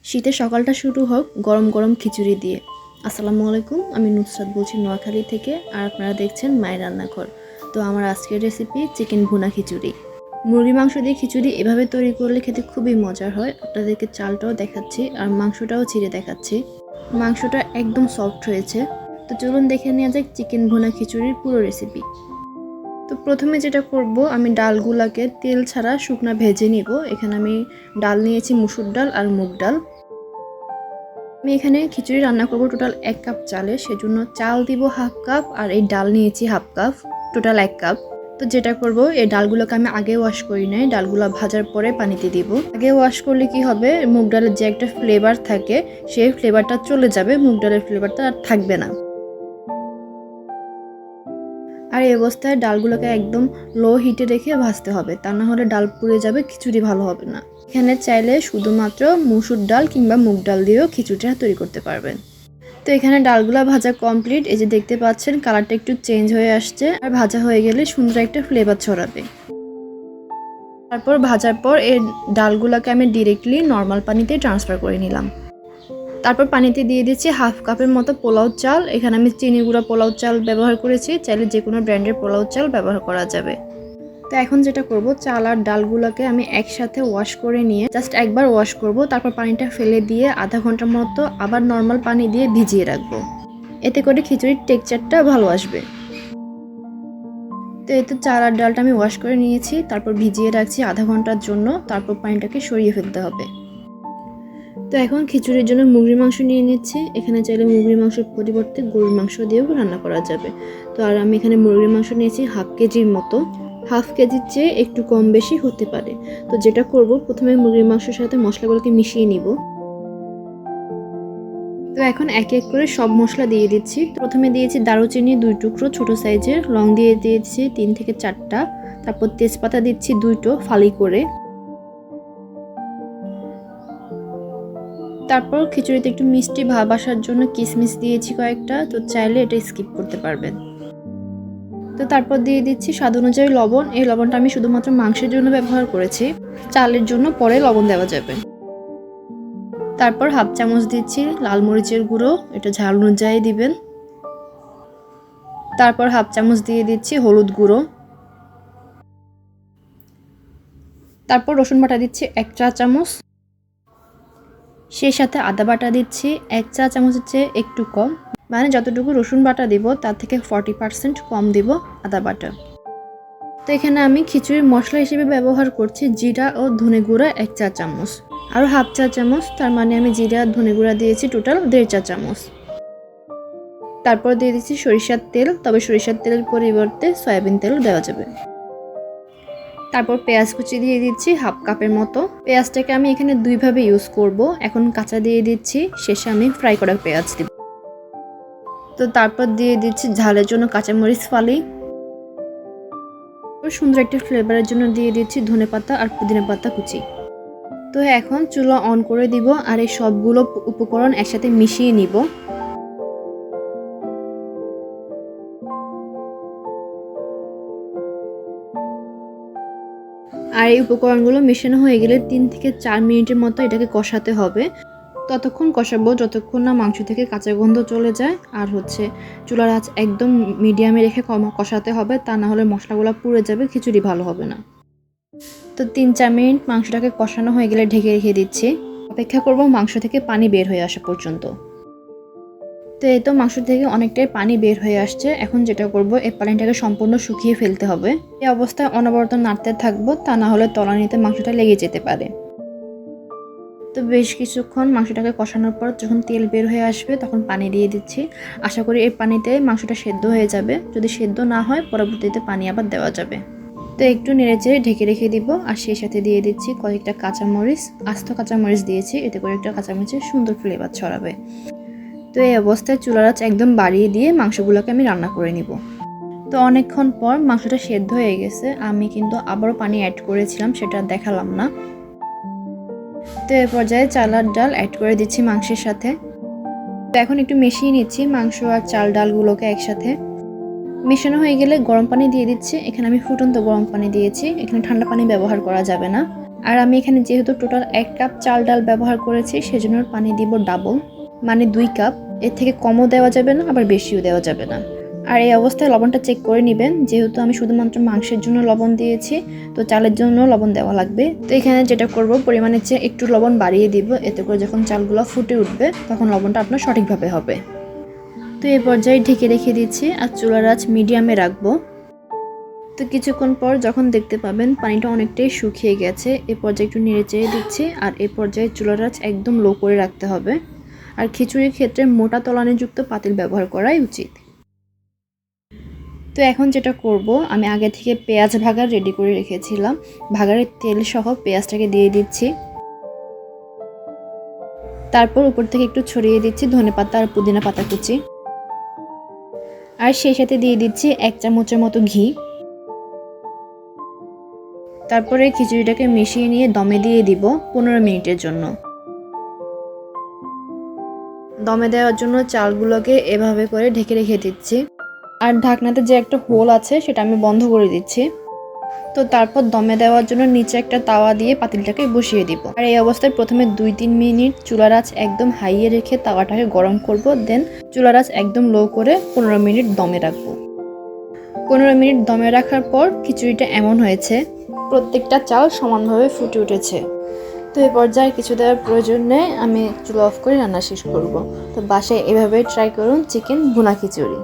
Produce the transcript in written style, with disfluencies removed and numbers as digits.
শীতের সকালটা শুরু হোক গরম গরম খিচুড়ি দিয়ে। আসসালামু আলাইকুম, আমি নুসরাত বলছি নোয়াখালী থেকে, আর আপনারা দেখছেন মায়ের রান্নাঘর। তো আমার আজকের রেসিপি চিকেন ভুনা খিচুড়ি। মুরগি মাংস দিয়ে খিচুড়ি এভাবে তৈরি করলে খেতে খুবই মজার হয়। আপনাদেরকে চালটাও দেখাচ্ছি আর মাংসটাও ছিঁড়ে দেখাচ্ছি। মাংসটা একদম সফট হয়েছে। তো চলুন দেখে নেওয়া যাক চিকেন ভুনা খিচুড়ির পুরো রেসিপি। তো প্রথমে যেটা করব, আমি ডালগুলোকে তেল ছাড়া শুকনা ভেজে নিব। এখানে আমি ডাল নিয়েছি, মুসুর ডাল আর মুগ ডাল। আমি এখানে খিচুড়ি রান্না করব টোটাল 1 কাপ চালে, সেজন্য চাল দিব হাফ কাপ আর এই ডাল নিয়েছি হাফ কাপ, টোটাল 1 কাপ। তো যেটা করব, এই ডালগুলোকে আমি আগে ওয়াশ করি নাই, ডালগুলো ভাজার পরে পানিতে দিব। আগে ওয়াশ করলে কি হবে, মুগ ডালের যে একটা ফ্লেভার থাকে সেই ফ্লেভারটা চলে যাবে, মুগ ডালের ফ্লেভারটা আর থাকবে না। আর এই অবস্থায় ডালগুলোকে একদম লো হিটে রেখে ভাজতে হবে, তা না হলে ডাল পুড়ে যাবে, খিচুড়ি ভালো হবে না। এখানে চাইলে শুধুমাত্র মুসুর ডাল কিংবা মুগ ডাল দিয়েও খিচুড়িটা তৈরি করতে পারবেন। তো এখানে ডালগুলা ভাজা কমপ্লিট। এই যে দেখতে পাচ্ছেন কালারটা একটু চেঞ্জ হয়ে আসছে, আর ভাজা হয়ে গেলে সুন্দর একটা ফ্লেভার ছড়াবে। তারপর ভাজার পর এই ডালগুলোকে আমি ডিরেক্টলি নর্মাল পানিতে ট্রান্সফার করে নিলাম। তারপর পানিতে দিয়ে দিচ্ছি হাফ কাপের মতো পোলাও চাল। এখানে আমি চিনি গুঁড়া পোলাও চাল ব্যবহার করেছি, চাইলে যে কোনো ব্র্যান্ডের পোলাও চাল ব্যবহার করা যাবে। তো এখন যেটা করব, চাল আর ডালগুলোকে আমি একসাথে ওয়াশ করে নিয়ে জাস্ট একবার ওয়াশ করব, তারপর পানিটা ফেলে দিয়ে আধা ঘন্টার মতো আবার নর্মাল পানি দিয়ে ভিজিয়ে রাখবো। এতে করে খিচুড়ির টেক্সচারটা ভালো আসবে। তো এই তো চাল আর ডালটা আমি ওয়াশ করে নিয়েছি, তারপর ভিজিয়ে রাখছি আধা ঘন্টার জন্য, তারপর পানিটাকে সরিয়ে ফেলতে হবে। তো এখন খিচুড়ির জন্য মুরগির মাংস নিয়ে নিচ্ছি। এখানে চাইলে মুরগির মাংসের পরিবর্তে গরুর মাংস দিয়েও রান্না করা যাবে। তো আর আমি এখানে মুরগির মাংস নিয়েছি হাফ কেজির মতো। হাফ কেজির চেয়ে একটু কম বেশি হতে পারে। তো যেটা করব, প্রথমে মুরগির মাংসের সাথে মশলাগুলোকে মিশিয়ে নিব। তো এখন এক এক করে সব মশলা দিয়ে দিচ্ছি। প্রথমে দিয়েছি দারুচিনি 2 টুকরো ছোট সাইজের, লং দিয়ে দিয়েছি 3 থেকে 4টা, তারপর তেজপাতা দিচ্ছি 2টো ফালি করে। তারপর খিচুড়িতে একটু মিষ্টি ভাব আসার জন্য কিশমিশ দিয়েছি কয়েকটা, তো চাইলে এটা স্কিপ করতে পারবেন। তো তারপর দিয়ে দিচ্ছি স্বাদ অনুযায়ী লবণ। এই লবণটা আমি শুধুমাত্র মাংসের জন্য ব্যবহার করেছি, চালের জন্য পরে লবণ দেওয়া যাবে। তারপর হাফ চামচ দিচ্ছি লাল মরিচের গুঁড়ো, এটা ঝাল অনুযায়ী দিবেন। তারপর হাফ চামচ দিয়ে দিচ্ছি হলুদ গুঁড়ো। তারপর রসুন বাটা দিচ্ছি 1 চা চামচ, সেই সাথে আদা বাটা দিচ্ছি 1 চা চামচের চেয়ে একটু কম, মানে যতটুকু রসুন বাটা দিব তার থেকে 40% কম দিব আদা বাটা। তো এখানে আমি খিচুড়ির মশলা হিসেবে ব্যবহার করছি জিরা ও ধনে গুঁড়া 1 চা চামচ, আরও হাফ চা চামচ, তার মানে আমি জিরা ধনে গুঁড়া দিয়েছি টোটাল 1.5 চা চামচ। তারপর দিয়ে দিচ্ছি সরিষার তেল, তবে সরিষার তেলের পরিবর্তে সয়াবিন তেলও দেওয়া যাবে। তারপর পেঁয়াজ কুচি দিয়ে দিচ্ছি হাফ কাপের মতো। পেঁয়াজটাকে আমি এখানে দুইভাবে ইউজ করব, এখন কাঁচা দিয়ে দিচ্ছি, শেষে আমি ফ্রাই করা পেঁয়াজ দিব। তো তারপর দিয়ে দিচ্ছি ঝালের জন্য কাঁচামরিচ ফালি। সুন্দর একটা ফ্লেভারের জন্য দিয়ে দিচ্ছি ধনেপাতা আর পুদিনা পাতা কুচি। তো এখন চুলা অন করে দিব আর এই সবগুলো উপকরণ একসাথে মিশিয়ে নিব। আর এই উপকরণগুলো মেশানো হয়ে গেলে 3 থেকে 4 মিনিটের মতো এটাকে কষাতে হবে। ততক্ষণ কষাবো যতক্ষণ না মাংস থেকে কাঁচা গন্ধ চলে যায়, আর চুলার আঁচ একদম মিডিয়ামে রেখে কষাতে হবে, তা না হলে মশলাগুলো পুড়ে যাবে, খিচুড়ি ভালো হবে না। তো 3-4 মিনিট মাংসটাকে কষানো হয়ে গেলে ঢেকে রেখে দিচ্ছি। অপেক্ষা করব মাংস থেকে পানি বের হয়ে আসা পর্যন্ত। তো এই তো মাংস থেকে অনেকটাই পানি বের হয়ে আসছে। এখন যেটা করব, এই পানিটাকে সম্পূর্ণ শুকিয়ে ফেলতে হবে। এই অবস্থায় অনবরত নাড়তে থাকবো, তা না হলে তলানিতে মাংসটা লেগে যেতে পারে। তো বেশ কিছুক্ষণ মাংসটাকে কষানোর পর যখন তেল বের হয়ে আসবে তখন পানি দিয়ে দিচ্ছি। আশা করি এই পানিতে মাংসটা সেদ্ধ হয়ে যাবে। যদি সেদ্ধ না হয় পরবর্তীতে পানি আবার দেওয়া যাবে। তো একটু নেড়েচেড়ে ঢেকে রেখে দিব, আর সেই সাথে দিয়ে দিচ্ছি কয়েকটা কাঁচামরিচ, আস্ত কাঁচামরিচ দিয়েছি, এতে করে একটা কাঁচামরিচের সুন্দর ফ্লেভার ছড়াবে। তো এই অবস্থায় চুলার আঁচ একদম বাড়িয়ে দিয়ে মাংসগুলোকে আমি রান্না করে নিব। তো অনেকক্ষণ পর মাংসটা সেদ্ধ হয়ে গেছে, আমি কিন্তু আবারও পানি অ্যাড করেছিলাম, সেটা দেখালাম না। তো এই পর্যায়ে চাল আর ডাল অ্যাড করে দিচ্ছি মাংসের সাথে। তো এখন একটু মিশিয়ে নিচ্ছি মাংস আর চাল ডালগুলোকে একসাথে। মেশানো হয়ে গেলে গরম পানি দিয়ে দিচ্ছি। এখানে আমি ফুটন্ত গরম পানি দিয়েছি, এখানে ঠান্ডা পানি ব্যবহার করা যাবে না। আর আমি এখানে যেহেতু টোটাল 1 কাপ চাল ডাল ব্যবহার করেছি, সেজন্য পানি দিব ডাবল, মানে 2 কাপ। এর থেকে কমও দেওয়া যাবে না, আবার বেশিও দেওয়া যাবে না। আর এই অবস্থায় লবণটা চেক করে নেবেন, যেহেতু আমি শুধুমাত্র মাংসের জন্য লবণ দিয়েছি, তো চালের জন্য লবণ দেওয়া লাগবে। তো এখানে যেটা করব, পরিমাণের চেয়ে একটু লবণ বাড়িয়ে দিব, এতে করে যখন চালগুলো ফুটে উঠবে তখন লবণটা আপনার সঠিকভাবে হবে। তো এই পর্যায়ে ঢেকে রেখে দিচ্ছি আর চুলার আঁচ মিডিয়ামে রাখবো। তো কিছুক্ষণ পর যখন দেখতে পাবেন পানিটা অনেকটাই শুকিয়ে গেছে, এই পর্যায়ে একটু নেড়ে চেড়ে দিচ্ছি। আর এই পর্যায়ে চুলার আঁচ একদম লো করে রাখতে হবে। আর খিচুড়ির ক্ষেত্রে মোটা তলানিযুক্ত পাতিল ব্যবহার করাই উচিত। তো এখন যেটা করব, আমি আগে থেকে পেঁয়াজ ভাগার রেডি করে রেখেছিলাম, ভাগারের তেল সহ পেঁয়াজটাকে দিয়ে দিচ্ছি। তারপর উপর থেকে একটু ছড়িয়ে দিচ্ছি ধনেপাতা আর পুদিনা পাতা কুচি। আর সেই সাথে দিয়ে দিচ্ছি 1 চামচের মতো ঘি। তারপরে খিচুড়িটাকে মিশিয়ে নিয়ে দমে দিয়ে দিব 15 মিনিটের জন্য। দমে দেওয়ার জন্য চালগুলোকে এভাবে করে ঢেকে রেখে দিচ্ছি। আর ঢাকনাতে যে একটা হোল আছে সেটা আমি বন্ধ করে দিচ্ছি। তো তারপর দমে দেওয়ার জন্য নিচে একটা তাওয়া দিয়ে পাতিলটাকে বসিয়ে দিব। আর এই অবস্থায় প্রথমে 2-3 মিনিট চুলার আঁচ একদম হাইয়ে রেখে তাওয়াটাকে গরম করব, দেন চুলার আঁচ একদম লো করে 15 মিনিট দমে রাখবো। 15 মিনিট দমে রাখার পর খিচুড়িটা এমন হয়েছে, প্রত্যেকটা চাল সমানভাবে ফুটে উঠেছে। তো এই পর্যায়ে কিছু দেওয়ার প্রয়োজন নেই, আমি চুলা অফ করে রান্না শেষ করব। তো বাসায় এভাবে ট্রাই করুন চিকেন ভুনা খিচুড়ি।